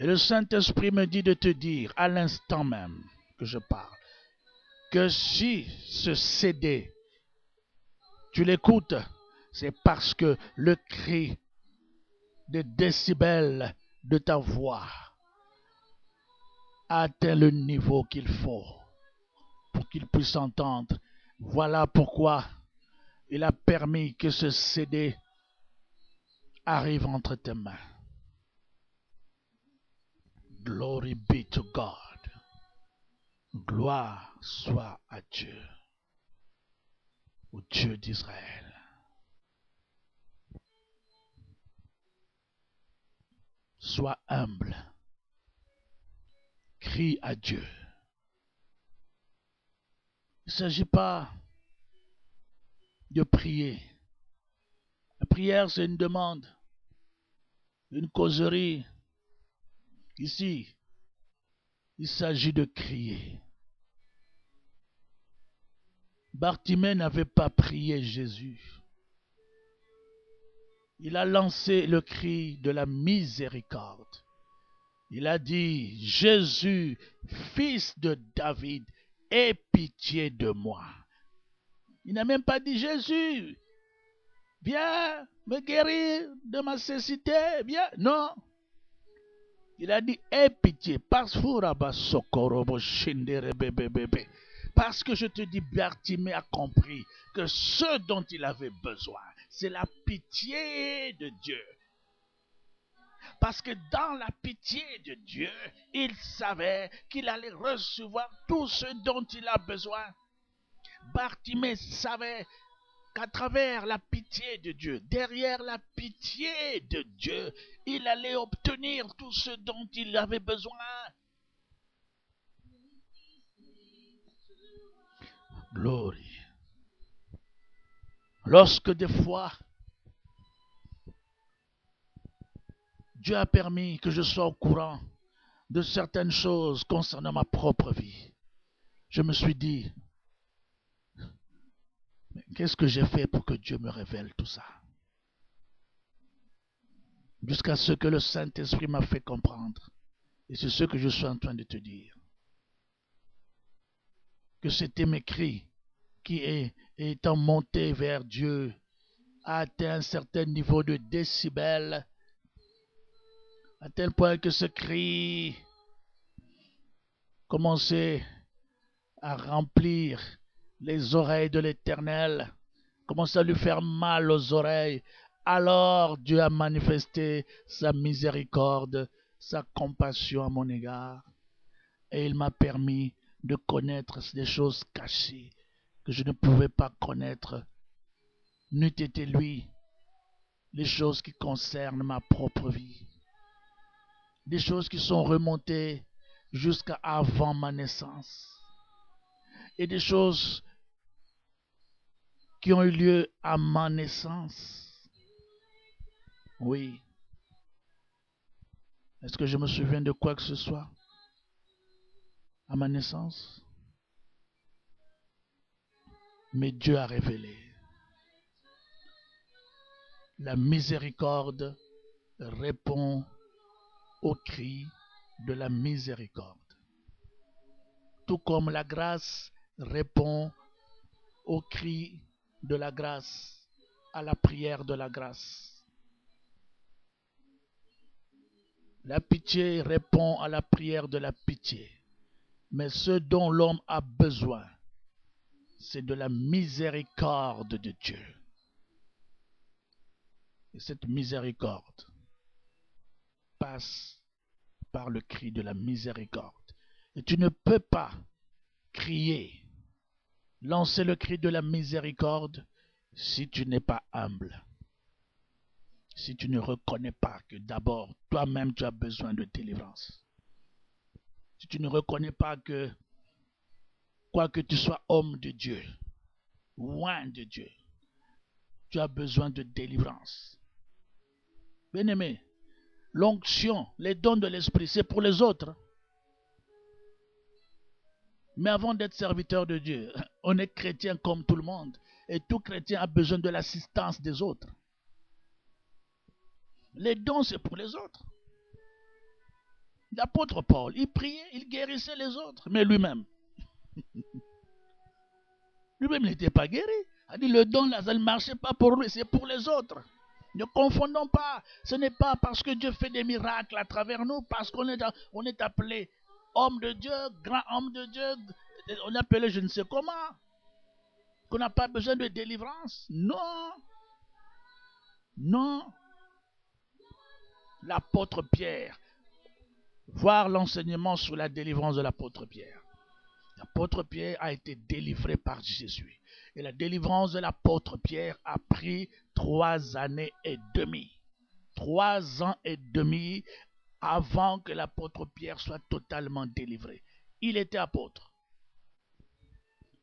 Et le Saint-Esprit me dit de te dire, à l'instant même que je parle, que si ce CD, tu l'écoutes, c'est parce que le cri des décibels de ta voix a atteint le niveau qu'il faut pour qu'il puisse entendre. Voilà pourquoi il a permis que ce CD arrive entre tes mains. Glory be to God. Gloire soit à Dieu, au Dieu d'Israël. Sois humble. Crie à Dieu. Il ne s'agit pas de prier. La prière, c'est une demande, une causerie. Ici, il s'agit de crier. Bartimée n'avait pas prié Jésus. Il a lancé le cri de la miséricorde. Il a dit, Jésus, fils de David, aie pitié de moi. Il n'a même pas dit, Jésus, viens me guérir de ma cécité, viens. Non. Il a dit, aie pitié. Parce que je te dis, Bartimée a compris que ce dont il avait besoin, c'est la pitié de Dieu. Parce que dans la pitié de Dieu, il savait qu'il allait recevoir tout ce dont il a besoin. Bartimée savait qu'à travers la pitié de Dieu, derrière la pitié de Dieu, il allait obtenir tout ce dont il avait besoin. Glory. Lorsque des fois, Dieu a permis que je sois au courant de certaines choses concernant ma propre vie, je me suis dit, qu'est-ce que j'ai fait pour que Dieu me révèle tout ça? Jusqu'à ce que le Saint-Esprit m'a fait comprendre. Et c'est ce que je suis en train de te dire. Que c'était mes cris qui, étant montés vers Dieu, a atteint un certain niveau de décibels, à tel point que ce cri commençait à remplir les oreilles de l'Éternel, commençait à lui faire mal aux oreilles. Alors Dieu a manifesté sa miséricorde, sa compassion à mon égard. Et il m'a permis de connaître des choses cachées que je ne pouvais pas connaître. N'eût été lui, les choses qui concernent ma propre vie. Des choses qui sont remontées jusqu'à avant ma naissance. Et des choses qui ont eu lieu à ma naissance. Oui. Est-ce que je me souviens de quoi que ce soit à ma naissance? Mais Dieu a révélé. La miséricorde répond au cri de la miséricorde. Tout comme la grâce répond au cri de la grâce, à la prière de la grâce. La pitié répond à la prière de la pitié. Mais ce dont l'homme a besoin, c'est de la miséricorde de Dieu. Et cette miséricorde passe par le cri de la miséricorde. Et tu ne peux pas crier, lancer le cri de la miséricorde si tu n'es pas humble. Si tu ne reconnais pas que d'abord, toi-même, tu as besoin de délivrance. Si tu ne reconnais pas que, quoique tu sois homme de Dieu, loin de Dieu, tu as besoin de délivrance. Bien-aimé, l'onction, les dons de l'esprit, c'est pour les autres. Mais avant d'être serviteur de Dieu, on est chrétien comme tout le monde. Et tout chrétien a besoin de l'assistance des autres. Les dons, c'est pour les autres. L'apôtre Paul, il priait, il guérissait les autres, mais lui-même, lui-même n'était pas guéri. Il a dit le don là, ça ne marchait pas pour lui, c'est pour les autres. Ne confondons pas. Ce n'est pas parce que Dieu fait des miracles à travers nous, parce qu'on est appelé homme de Dieu, grand homme de Dieu, on est appelé je ne sais comment, qu'on n'a pas besoin de délivrance. Non. Non. L'apôtre Pierre, voir l'enseignement sur la délivrance de l'apôtre Pierre. L'apôtre Pierre a été délivré par Jésus. Et la délivrance de l'apôtre Pierre a pris 3 années et demie. 3 ans et demi avant que l'apôtre Pierre soit totalement délivré. Il était apôtre.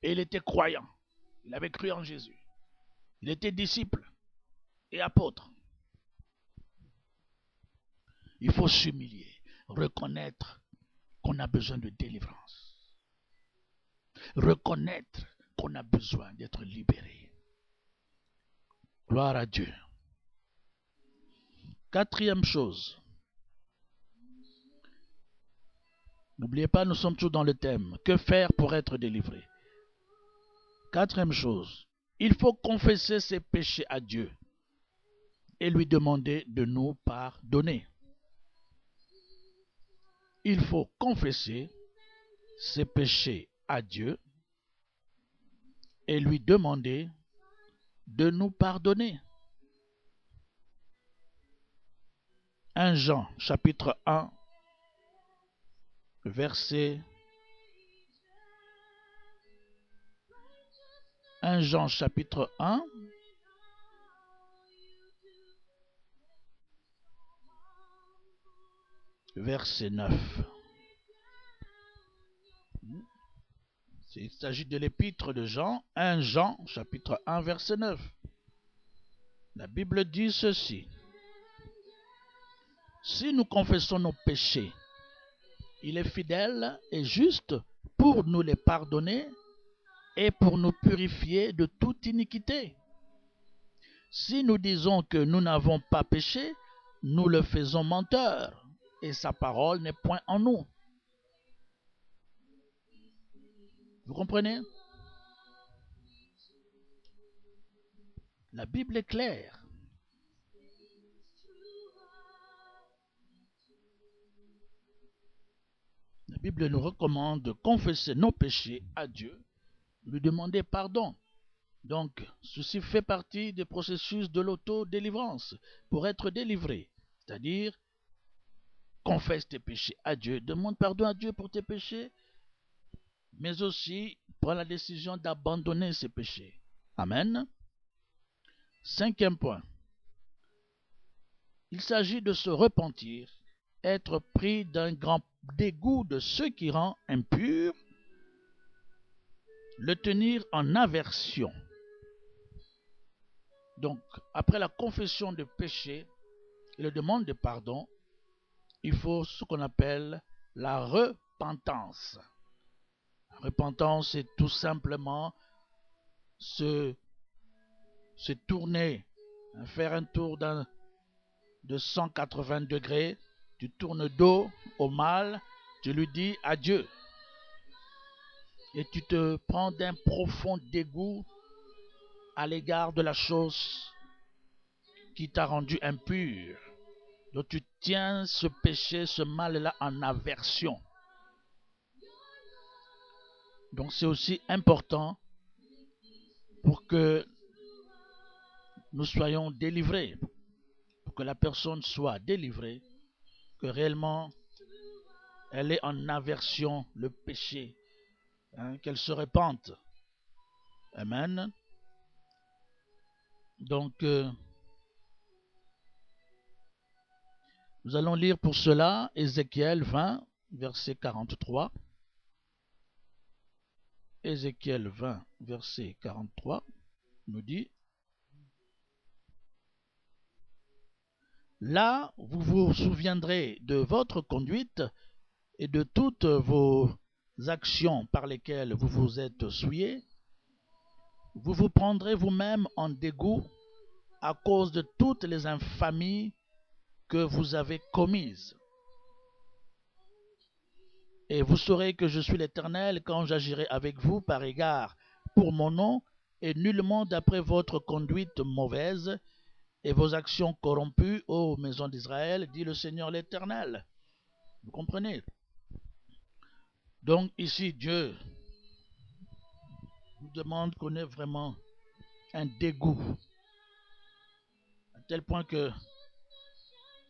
Et il était croyant. Il avait cru en Jésus. Il était disciple et apôtre. Il faut s'humilier, reconnaître qu'on a besoin de délivrance. Reconnaître qu'on a besoin d'être libéré. Gloire à Dieu. 4e chose. N'oubliez pas, nous sommes tous dans le thème. Que faire pour être délivré? 4e chose. Il faut confesser ses péchés à Dieu et lui demander de nous pardonner. Il faut confesser ses péchés à Dieu et lui demander de nous pardonner. 1 Jean chapitre 1 verset 1 Jean chapitre 1 verset 9. Il s'agit de l'épître de Jean, 1 Jean chapitre 1 verset 9. La Bible dit ceci. Si nous confessons nos péchés, il est fidèle et juste pour nous les pardonner et pour nous purifier de toute iniquité. Si nous disons que nous n'avons pas péché, nous le faisons menteur et sa parole n'est point en nous. Vous comprenez? La Bible est claire. La Bible nous recommande de confesser nos péchés à Dieu, lui demander pardon. Donc, ceci fait partie du processus de l'auto-délivrance pour être délivré. C'est-à-dire, confesse tes péchés à Dieu, demande pardon à Dieu pour tes péchés, mais aussi prends la décision d'abandonner ces péchés. Amen. 5e point. Il s'agit de se repentir, être pris d'un grand dégoût de ce qui rend impur, le tenir en aversion. Donc, après la confession de péché et la demande de pardon, il faut ce qu'on appelle la repentance. La repentance, c'est tout simplement se tourner, faire un tour de 180 degrés, tu tournes dos au mal, tu lui dis adieu. Et tu te prends d'un profond dégoût à l'égard de la chose qui t'a rendu impur. Donc tu tiens ce péché, ce mal-là en aversion. Donc c'est aussi important pour que nous soyons délivrés, pour que la personne soit délivrée, que réellement elle ait en aversion le péché, qu'elle se repente. Amen. Donc, nous allons lire pour cela Ézéchiel 20, verset 43. Ézéchiel 20, verset 43 nous dit: Là, vous vous souviendrez de votre conduite et de toutes vos actions par lesquelles vous vous êtes souillés. Vous vous prendrez vous-même en dégoût à cause de toutes les infamies que vous avez commises. Et vous saurez que je suis l'Éternel quand j'agirai avec vous par égard pour mon nom, et nullement d'après votre conduite mauvaise et vos actions corrompues, ô maison d'Israël, dit le Seigneur l'Éternel. Vous comprenez? Donc ici, Dieu nous demande qu'on ait vraiment un dégoût, à tel point que,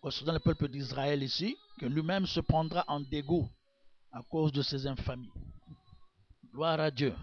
concernant le peuple d'Israël ici, que lui-même se prendra en dégoût à cause de ses infamies. Gloire à Dieu.